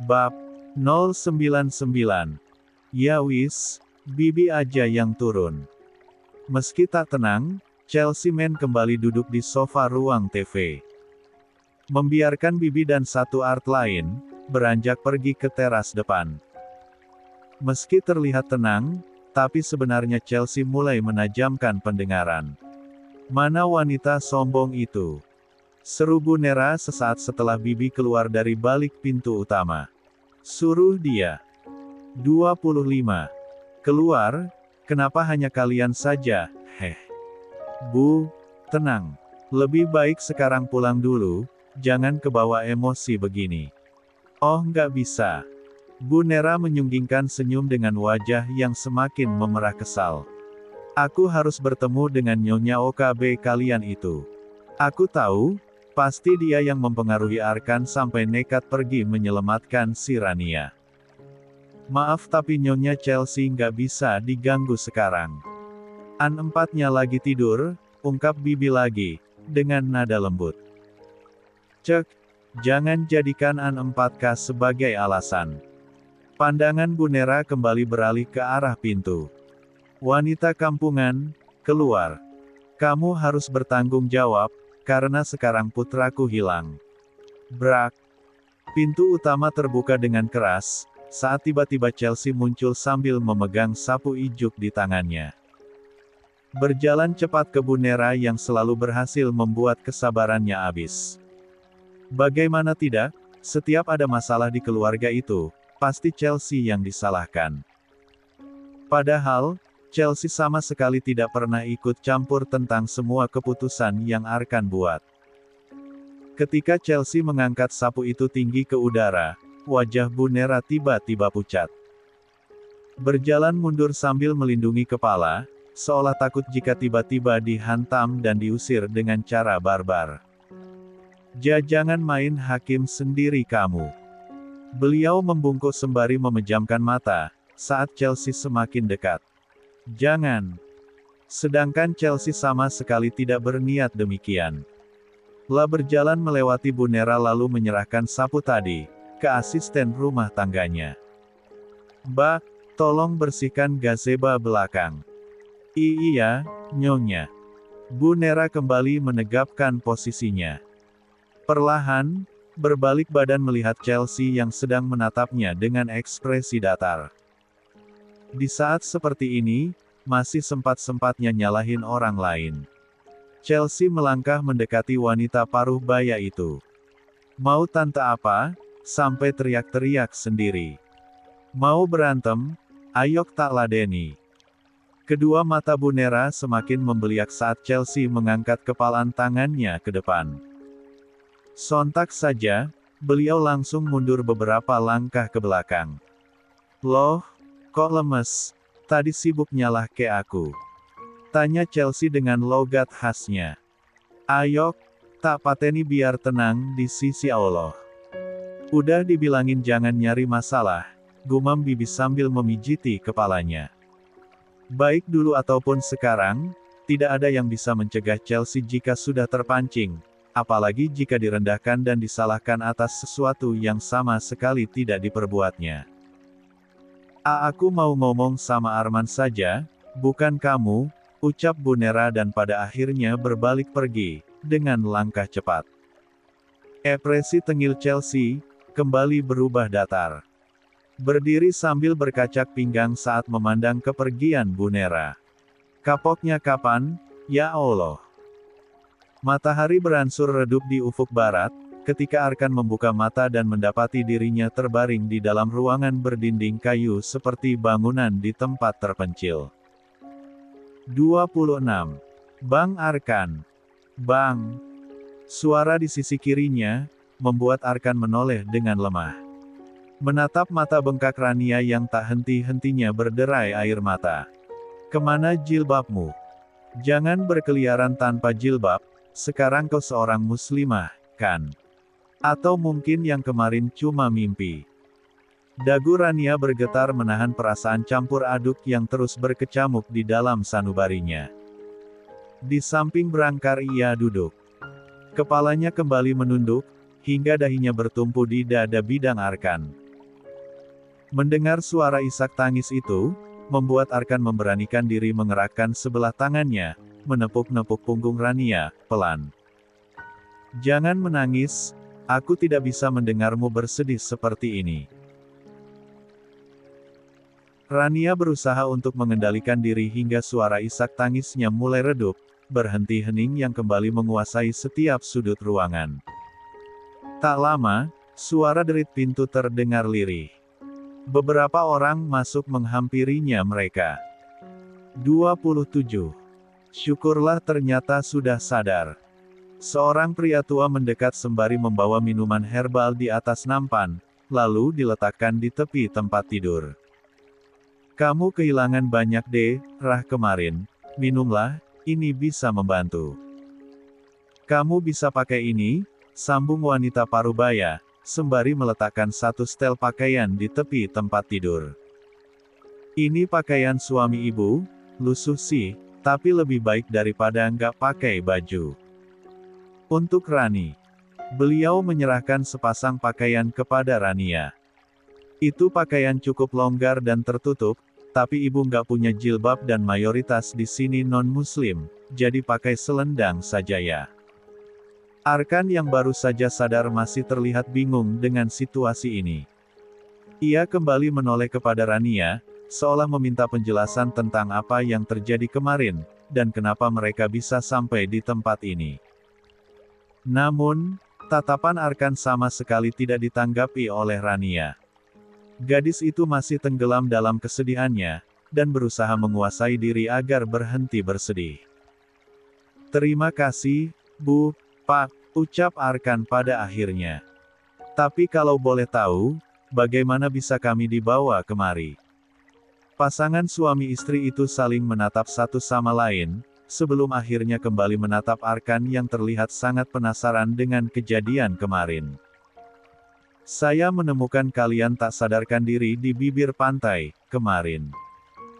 Bab 099. Ya wis, Bibi aja yang turun. Meski tak tenang, Chelsea Man kembali duduk di sofa ruang TV. Membiarkan Bibi dan satu art lain, beranjak pergi ke teras depan. Meski terlihat tenang, tapi sebenarnya Chelsea mulai menajamkan pendengaran. Mana wanita sombong itu? Seru Bu Nera sesaat setelah Bibi keluar dari balik pintu utama. Suruh dia. 25. Keluar, kenapa hanya kalian saja, heh. Bu, tenang. Lebih baik sekarang pulang dulu, jangan kebawa emosi begini. Oh nggak bisa. Bu Nera menyunggingkan senyum dengan wajah yang semakin memerah kesal. Aku harus bertemu dengan Nyonya OKB kalian itu. Aku tahu, pasti dia yang mempengaruhi Arkan sampai nekat pergi menyelamatkan si Rania. Maaf tapi Nyonya Chelsea nggak bisa diganggu sekarang. An-4-nya lagi tidur, ungkap Bibi lagi, dengan nada lembut. Cek, jangan jadikan An-4K sebagai alasan. Pandangan Bu Nera kembali beralih ke arah pintu. Wanita kampungan, keluar. Kamu harus bertanggung jawab, karena sekarang putraku hilang. Brak. Pintu utama terbuka dengan keras, saat tiba-tiba Chelsea muncul sambil memegang sapu ijuk di tangannya. Berjalan cepat ke Bu Nera yang selalu berhasil membuat kesabarannya habis. Bagaimana tidak, setiap ada masalah di keluarga itu, pasti Chelsea yang disalahkan. Padahal, Chelsea sama sekali tidak pernah ikut campur tentang semua keputusan yang Arkan buat. Ketika Chelsea mengangkat sapu itu tinggi ke udara, wajah Bu Nera tiba-tiba pucat. Berjalan mundur sambil melindungi kepala, seolah takut jika tiba-tiba dihantam dan diusir dengan cara barbar. Jangan main hakim sendiri kamu. Beliau membungkuk sembari memejamkan mata, saat Chelsea semakin dekat. Jangan. Sedangkan Chelsea sama sekali tidak berniat demikian. La berjalan melewati Bu Nera lalu menyerahkan sapu tadi, ke asisten rumah tangganya. Mbak, tolong bersihkan gazebo belakang. Iya, Nyonya. Bu Nera kembali menegapkan posisinya. Perlahan, berbalik badan melihat Chelsea yang sedang menatapnya dengan ekspresi datar. Di saat seperti ini, masih sempat-sempatnya nyalahin orang lain. Chelsea melangkah mendekati wanita paruh baya itu. Mau tante apa? Sampai teriak-teriak sendiri. Mau berantem? Ayok tak ladeni. Kedua mata Bu Nera semakin membeliak saat Chelsea mengangkat kepalan tangannya ke depan. Sontak saja, beliau langsung mundur beberapa langkah ke belakang. Loh, kok lemes? Tadi sibuk nyalah ke aku. Tanya Chelsea dengan logat khasnya. Ayok, tak pateni biar tenang di sisi Allah. Udah dibilangin jangan nyari masalah, gumam Bibi sambil memijiti kepalanya. Baik dulu ataupun sekarang, tidak ada yang bisa mencegah Chelsea jika sudah terpancing, apalagi jika direndahkan dan disalahkan atas sesuatu yang sama sekali tidak diperbuatnya. Aku mau ngomong sama Arman saja, bukan kamu, ucap Bu Nera dan pada akhirnya berbalik pergi, dengan langkah cepat. Ekspresi tengil Chelsea, kembali berubah datar. Berdiri sambil berkacak pinggang saat memandang kepergian Bu Nera. Kapoknya kapan, ya Allah. Matahari beransur redup di ufuk barat, ketika Arkan membuka mata dan mendapati dirinya terbaring di dalam ruangan berdinding kayu seperti bangunan di tempat terpencil. 26. Bang Arkan. Bang. Suara di sisi kirinya, membuat Arkan menoleh dengan lemah. Menatap mata bengkak Rania yang tak henti-hentinya berderai air mata. Kemana jilbabmu? Jangan berkeliaran tanpa jilbab, sekarang kau seorang muslimah, kan? Atau mungkin yang kemarin cuma mimpi. Dagu Rania bergetar menahan perasaan campur aduk yang terus berkecamuk di dalam sanubarinya. Di samping berangkar ia duduk. Kepalanya kembali menunduk, hingga dahinya bertumpu di dada bidang Arkan. Mendengar suara isak tangis itu, membuat Arkan memberanikan diri mengerahkan sebelah tangannya, menepuk-nepuk punggung Rania, pelan. "Jangan menangis, aku tidak bisa mendengarmu bersedih seperti ini." Rania berusaha untuk mengendalikan diri hingga suara isak tangisnya mulai redup, berhenti hening yang kembali menguasai setiap sudut ruangan. Tak lama, suara derit pintu terdengar lirih. Beberapa orang masuk menghampirinya mereka. 27. Syukurlah ternyata sudah sadar. Seorang pria tua mendekat sembari membawa minuman herbal di atas nampan, lalu diletakkan di tepi tempat tidur. "Kamu kehilangan banyak darah kemarin, minumlah, ini bisa membantu." "Kamu bisa pakai ini," sambung wanita parubaya, sembari meletakkan satu setel pakaian di tepi tempat tidur. "Ini pakaian suami ibu, lusuh sih, tapi lebih baik daripada nggak pakai baju." Untuk Rani. Beliau menyerahkan sepasang pakaian kepada Rania. "Itu pakaian cukup longgar dan tertutup, tapi ibu nggak punya jilbab dan mayoritas di sini non-muslim, jadi pakai selendang saja ya." Arkan yang baru saja sadar masih terlihat bingung dengan situasi ini. Ia kembali menoleh kepada Rania, seolah meminta penjelasan tentang apa yang terjadi kemarin, dan kenapa mereka bisa sampai di tempat ini. Namun, tatapan Arkan sama sekali tidak ditanggapi oleh Rania. Gadis itu masih tenggelam dalam kesedihannya, dan berusaha menguasai diri agar berhenti bersedih. "Terima kasih, Bu, Pak," ucap Arkan pada akhirnya. "Tapi kalau boleh tahu, bagaimana bisa kami dibawa kemari?" Pasangan suami istri itu saling menatap satu sama lain, sebelum akhirnya kembali menatap Arkan yang terlihat sangat penasaran dengan kejadian kemarin. "Saya menemukan kalian tak sadarkan diri di bibir pantai, kemarin.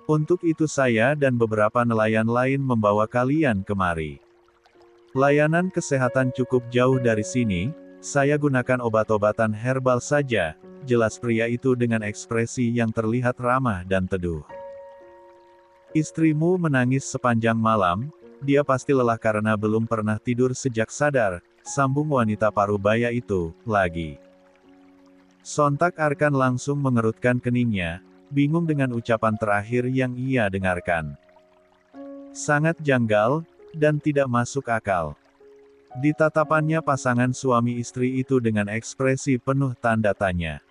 Untuk itu saya dan beberapa nelayan lain membawa kalian kemari. Layanan kesehatan cukup jauh dari sini, saya gunakan obat-obatan herbal saja," jelas pria itu dengan ekspresi yang terlihat ramah dan teduh. "Istrimu menangis sepanjang malam, dia pasti lelah karena belum pernah tidur sejak sadar," sambung wanita parubaya itu, lagi. Sontak Arkan langsung mengerutkan keningnya, bingung dengan ucapan terakhir yang ia dengarkan. Sangat janggal, dan tidak masuk akal. Di tatapannya pasangan suami istri itu dengan ekspresi penuh tanda tanya.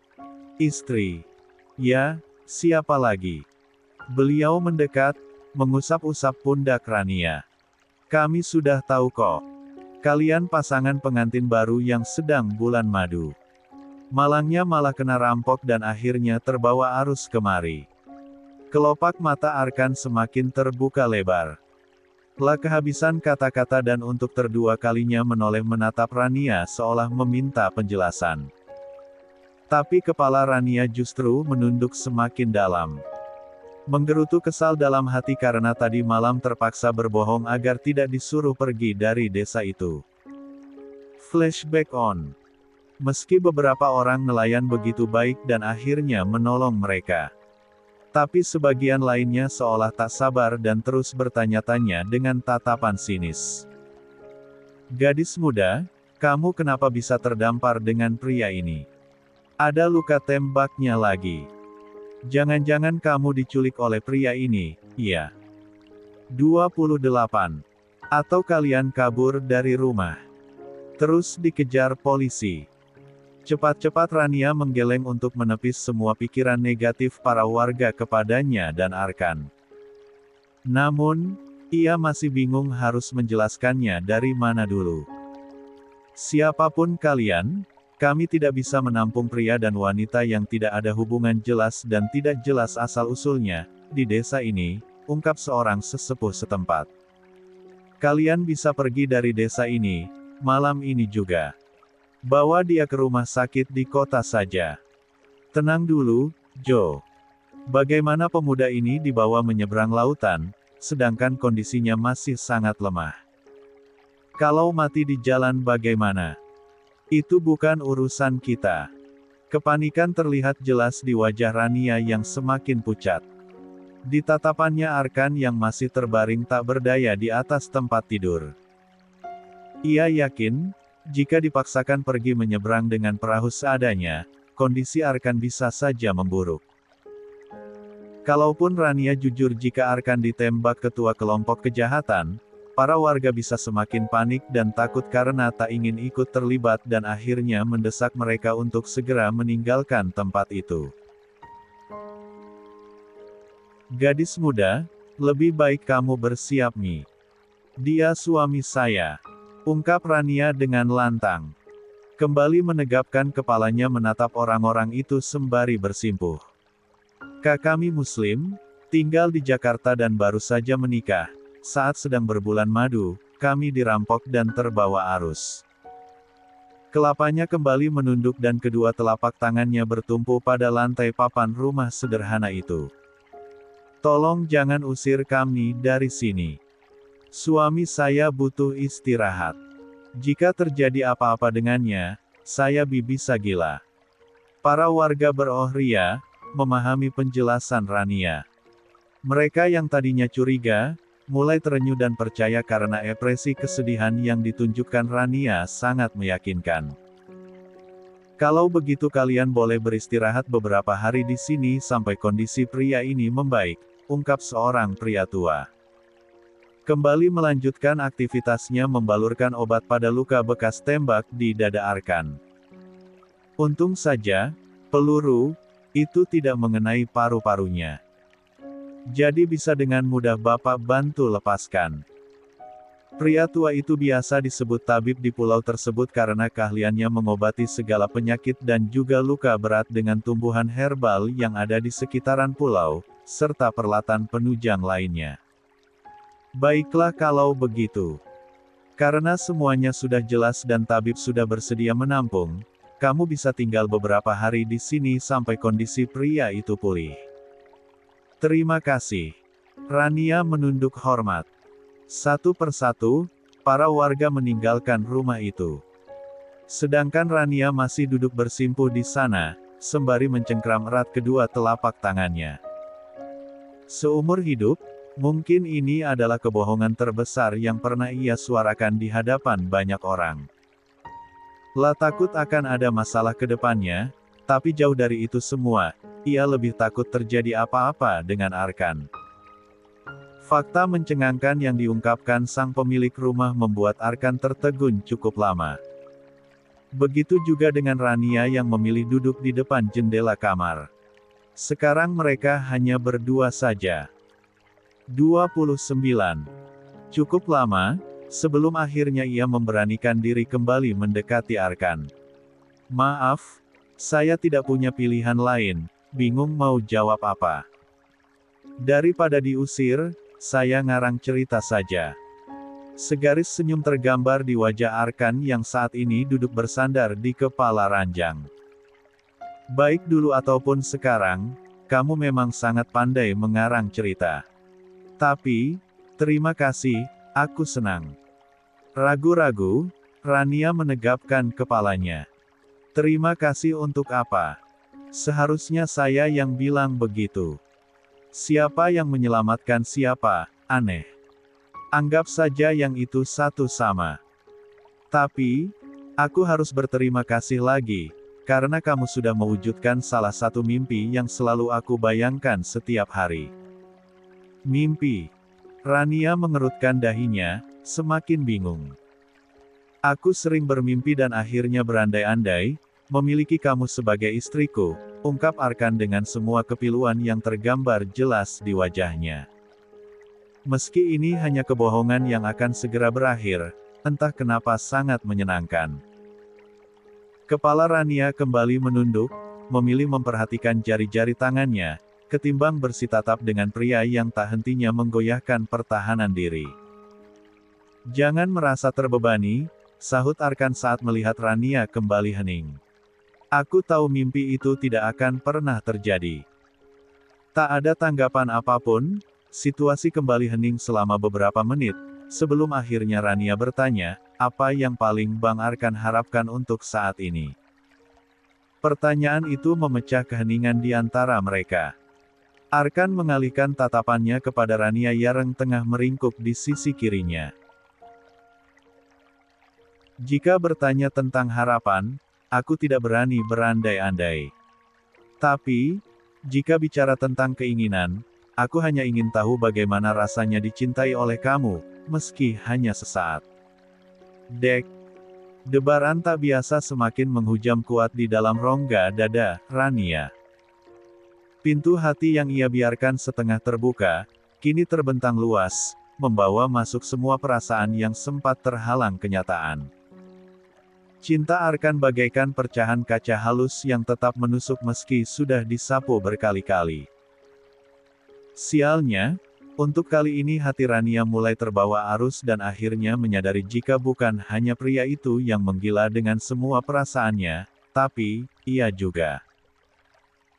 "Istri? Ya, siapa lagi?" Beliau mendekat, mengusap-usap pundak Rania. "Kami sudah tahu kok. Kalian pasangan pengantin baru yang sedang bulan madu. Malangnya malah kena rampok dan akhirnya terbawa arus kemari." Kelopak mata Arkan semakin terbuka lebar. Lah kehabisan kata-kata dan untuk kedua kalinya menoleh menatap Rania seolah meminta penjelasan. Tapi kepala Rania justru menunduk semakin dalam. Menggerutu kesal dalam hati karena tadi malam terpaksa berbohong agar tidak disuruh pergi dari desa itu. Flashback on. Meski beberapa orang nelayan begitu baik dan akhirnya menolong mereka, tapi sebagian lainnya seolah tak sabar dan terus bertanya-tanya dengan tatapan sinis. "Gadis muda, kamu kenapa bisa terdampar dengan pria ini? Ada luka tembaknya lagi. Jangan-jangan kamu diculik oleh pria ini, iya? 28. Atau kalian kabur dari rumah, terus dikejar polisi?" Cepat-cepat Rania menggeleng untuk menepis semua pikiran negatif para warga kepadanya dan Arkan. Namun, ia masih bingung harus menjelaskannya dari mana dulu. "Siapapun kalian, kami tidak bisa menampung pria dan wanita yang tidak ada hubungan jelas dan tidak jelas asal-usulnya di desa ini," ungkap seorang sesepuh setempat. "Kalian bisa pergi dari desa ini, malam ini juga. Bawa dia ke rumah sakit di kota saja." "Tenang dulu, Jo. Bagaimana pemuda ini dibawa menyeberang lautan, sedangkan kondisinya masih sangat lemah? Kalau mati di jalan bagaimana? Itu bukan urusan kita. Kepanikan terlihat jelas di wajah Rania yang semakin pucat. Di tatapannya Arkan yang masih terbaring tak berdaya di atas tempat tidur. Ia yakin, jika dipaksakan pergi menyeberang dengan perahu seadanya, kondisi Arkan bisa saja memburuk. Kalaupun Rania jujur jika Arkan ditembak ketua kelompok kejahatan, para warga bisa semakin panik dan takut karena tak ingin ikut terlibat dan akhirnya mendesak mereka untuk segera meninggalkan tempat itu. Gadis muda, lebih baik kamu bersiap Mi. Dia suami saya. Ungkap Rania dengan lantang. Kembali menegapkan kepalanya menatap orang-orang itu sembari bersimpuh. Kami Muslim, tinggal di Jakarta dan baru saja menikah. Saat sedang berbulan madu, kami dirampok dan terbawa arus. Kelapanya kembali menunduk dan kedua telapak tangannya bertumpu pada lantai papan rumah sederhana itu. Tolong jangan usir kami dari sini. Suami saya butuh istirahat. Jika terjadi apa-apa dengannya, saya bisa gila. Para warga berohria, memahami penjelasan Rania. Mereka yang tadinya curiga, mulai terenyuh dan percaya karena ekspresi kesedihan yang ditunjukkan Rania sangat meyakinkan. Kalau begitu kalian boleh beristirahat beberapa hari di sini sampai kondisi pria ini membaik, ungkap seorang pria tua. Kembali melanjutkan aktivitasnya membalurkan obat pada luka bekas tembak di dada Arkan. Untung saja, peluru itu tidak mengenai paru-parunya. Jadi bisa dengan mudah Bapak bantu lepaskan. Pria tua itu biasa disebut tabib di pulau tersebut karena keahliannya mengobati segala penyakit dan juga luka berat dengan tumbuhan herbal yang ada di sekitaran pulau, serta peralatan penunjang lainnya. Baiklah kalau begitu. Karena semuanya sudah jelas dan tabib sudah bersedia menampung, kamu bisa tinggal beberapa hari di sini sampai kondisi pria itu pulih. Terima kasih. Rania menunduk hormat. Satu persatu, para warga meninggalkan rumah itu. Sedangkan Rania masih duduk bersimpuh di sana, sembari mencengkram erat kedua telapak tangannya. Seumur hidup, mungkin ini adalah kebohongan terbesar yang pernah ia suarakan di hadapan banyak orang. Lah takut akan ada masalah ke depannya, tapi jauh dari itu semua, ia lebih takut terjadi apa-apa dengan Arkan. Fakta mencengangkan yang diungkapkan sang pemilik rumah membuat Arkan tertegun cukup lama. Begitu juga dengan Rania yang memilih duduk di depan jendela kamar. Sekarang mereka hanya berdua saja. 29. Cukup lama, sebelum akhirnya ia memberanikan diri kembali mendekati Arkan. Maaf, saya tidak punya pilihan lain, bingung mau jawab apa. Daripada diusir, saya ngarang cerita saja. Segaris senyum tergambar di wajah Arkan yang saat ini duduk bersandar di kepala ranjang. Baik dulu ataupun sekarang, kamu memang sangat pandai mengarang cerita. Tapi, terima kasih, aku senang. Ragu-ragu, Rania menegapkan kepalanya. Terima kasih untuk apa? Seharusnya saya yang bilang begitu. Siapa yang menyelamatkan siapa, aneh. Anggap saja yang itu satu sama. Tapi, aku harus berterima kasih lagi, karena kamu sudah mewujudkan salah satu mimpi yang selalu aku bayangkan setiap hari. Mimpi. Rania mengerutkan dahinya, semakin bingung. Aku sering bermimpi dan akhirnya berandai-andai, memiliki kamu sebagai istriku, ungkap Arkan dengan semua kepiluan yang tergambar jelas di wajahnya. Meski ini hanya kebohongan yang akan segera berakhir, entah kenapa sangat menyenangkan. Kepala Rania kembali menunduk, memilih memperhatikan jari-jari tangannya, ketimbang bersitatap dengan pria yang tak hentinya menggoyahkan pertahanan diri. Jangan merasa terbebani, sahut Arkan saat melihat Rania kembali hening. Aku tahu mimpi itu tidak akan pernah terjadi. Tak ada tanggapan apapun, situasi kembali hening selama beberapa menit, sebelum akhirnya Rania bertanya, apa yang paling Bang Arkan harapkan untuk saat ini? Pertanyaan itu memecah keheningan di antara mereka. Arkan mengalihkan tatapannya kepada Rania yang tengah meringkuk di sisi kirinya. Jika bertanya tentang harapan, aku tidak berani berandai-andai. Tapi, jika bicara tentang keinginan, aku hanya ingin tahu bagaimana rasanya dicintai oleh kamu, meski hanya sesaat. Dek. Debaran tak biasa semakin menghujam kuat di dalam rongga dada Rania. Pintu hati yang ia biarkan setengah terbuka, kini terbentang luas, membawa masuk semua perasaan yang sempat terhalang kenyataan. Cinta Arkan bagaikan percahan kaca halus yang tetap menusuk meski sudah disapu berkali-kali. Sialnya, untuk kali ini hati Rania mulai terbawa arus dan akhirnya menyadari jika bukan hanya pria itu yang menggila dengan semua perasaannya, tapi ia juga.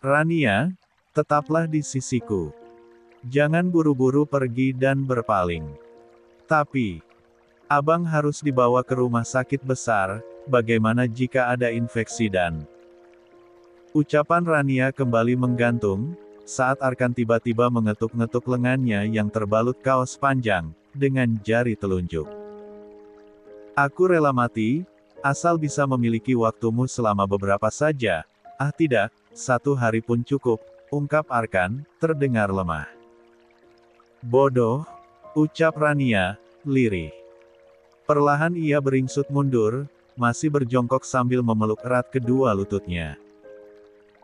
Rania, tetaplah di sisiku. Jangan buru-buru pergi dan berpaling. Tapi, abang harus dibawa ke rumah sakit besar, bagaimana jika ada infeksi dan... Ucapan Rania kembali menggantung, saat Arkan tiba-tiba mengetuk-ngetuk lengannya yang terbalut kaos panjang, dengan jari telunjuk. Aku rela mati, asal bisa memiliki waktumu selama beberapa saja. Ah tidak, 1 hari pun cukup, ungkap Arkan, terdengar lemah. Bodoh, ucap Rania, lirih. Perlahan ia beringsut mundur, masih berjongkok sambil memeluk erat kedua lututnya.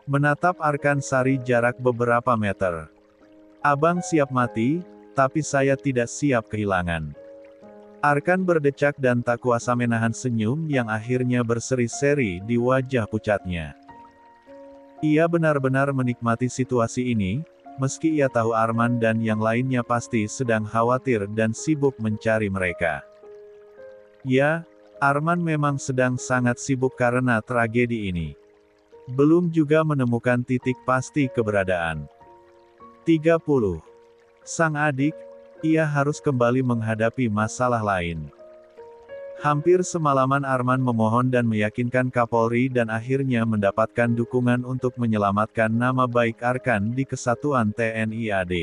Menatap Arkan Sari jarak beberapa meter. Abang siap mati, tapi saya tidak siap kehilangan. Arkan berdecak dan tak kuasa menahan senyum yang akhirnya berseri-seri di wajah pucatnya. Ia benar-benar menikmati situasi ini, meski ia tahu Arman dan yang lainnya pasti sedang khawatir dan sibuk mencari mereka. Ya, Arman memang sedang sangat sibuk karena tragedi ini. Belum juga menemukan titik pasti keberadaan. 30. Sang adik, ia harus kembali menghadapi masalah lain. Hampir semalaman Arman memohon dan meyakinkan Kapolri dan akhirnya mendapatkan dukungan untuk menyelamatkan nama baik Arkan di Kesatuan TNI AD.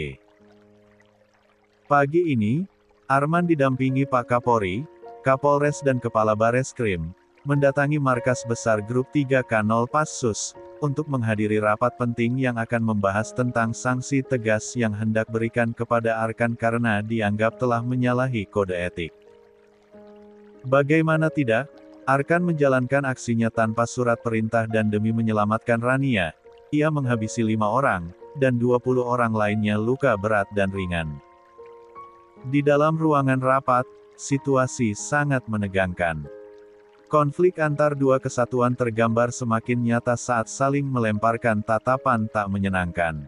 Pagi ini, Arman didampingi Pak Kapolri, Kapolres dan Kepala Bareskrim, mendatangi markas besar Grup 3K0 Passus, untuk menghadiri rapat penting yang akan membahas tentang sanksi tegas yang hendak berikan kepada Arkan karena dianggap telah menyalahi kode etik. Bagaimana tidak, Arkan menjalankan aksinya tanpa surat perintah dan demi menyelamatkan Rania, ia menghabisi 5 orang, dan 20 orang lainnya luka berat dan ringan. Di dalam ruangan rapat, situasi sangat menegangkan. Konflik antar dua kesatuan tergambar semakin nyata saat saling melemparkan tatapan tak menyenangkan.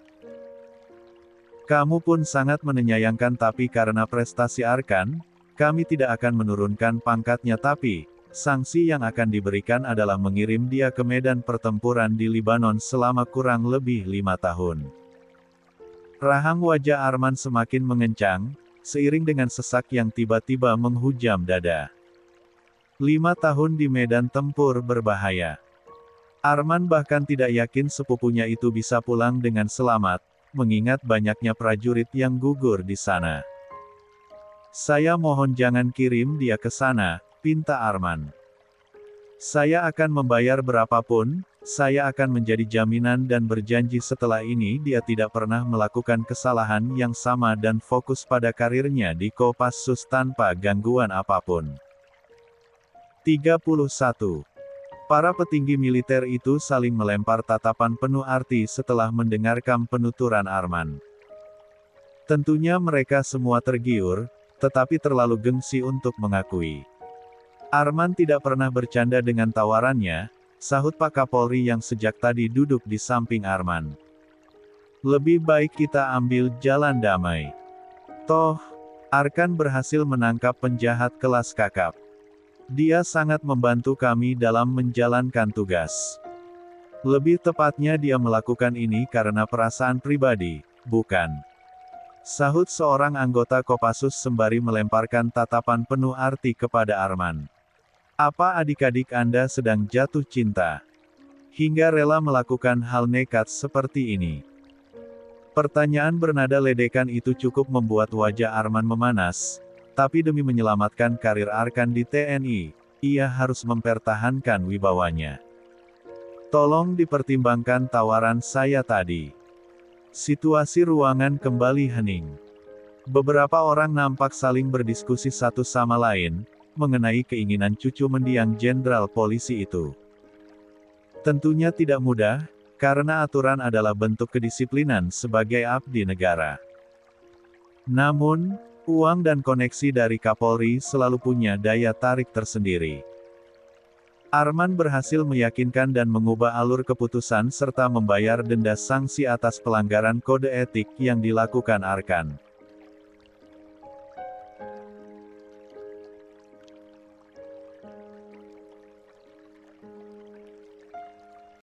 Kamu pun sangat menyayangkan tapi karena prestasi Arkan, kami tidak akan menurunkan pangkatnya tapi, sanksi yang akan diberikan adalah mengirim dia ke medan pertempuran di Libanon selama kurang lebih 5 tahun. Rahang wajah Arman semakin mengencang, seiring dengan sesak yang tiba-tiba menghujam dada. 5 tahun di medan tempur berbahaya. Arman bahkan tidak yakin sepupunya itu bisa pulang dengan selamat, mengingat banyaknya prajurit yang gugur di sana. Saya mohon jangan kirim dia ke sana, pinta Arman. Saya akan membayar berapapun, saya akan menjadi jaminan dan berjanji setelah ini dia tidak pernah melakukan kesalahan yang sama dan fokus pada karirnya di Kopassus tanpa gangguan apapun. 31. Para petinggi militer itu saling melempar tatapan penuh arti setelah mendengarkan penuturan Arman. Tentunya mereka semua tergiur, tetapi terlalu gengsi untuk mengakui. Arman tidak pernah bercanda dengan tawarannya, sahut Pak Kapolri yang sejak tadi duduk di samping Arman. Lebih baik kita ambil jalan damai. Toh, Arkan berhasil menangkap penjahat kelas kakap. Dia sangat membantu kami dalam menjalankan tugas. Lebih tepatnya dia melakukan ini karena perasaan pribadi, bukan? Sahut seorang anggota Kopassus sembari melemparkan tatapan penuh arti kepada Arman. Apa adik-adik Anda sedang jatuh cinta? hingga rela melakukan hal nekat seperti ini? Pertanyaan bernada ledekan itu cukup membuat wajah Arman memanas, tapi demi menyelamatkan karir Arkan di TNI, ia harus mempertahankan wibawanya. Tolong dipertimbangkan tawaran saya tadi. Situasi ruangan kembali hening. Beberapa orang nampak saling berdiskusi satu sama lain, mengenai keinginan cucu mendiang jenderal polisi itu. Tentunya tidak mudah, karena aturan adalah bentuk kedisiplinan sebagai abdi negara. Namun, uang dan koneksi dari Kapolri selalu punya daya tarik tersendiri. Arman berhasil meyakinkan dan mengubah alur keputusan serta membayar denda sanksi atas pelanggaran kode etik yang dilakukan Arkan.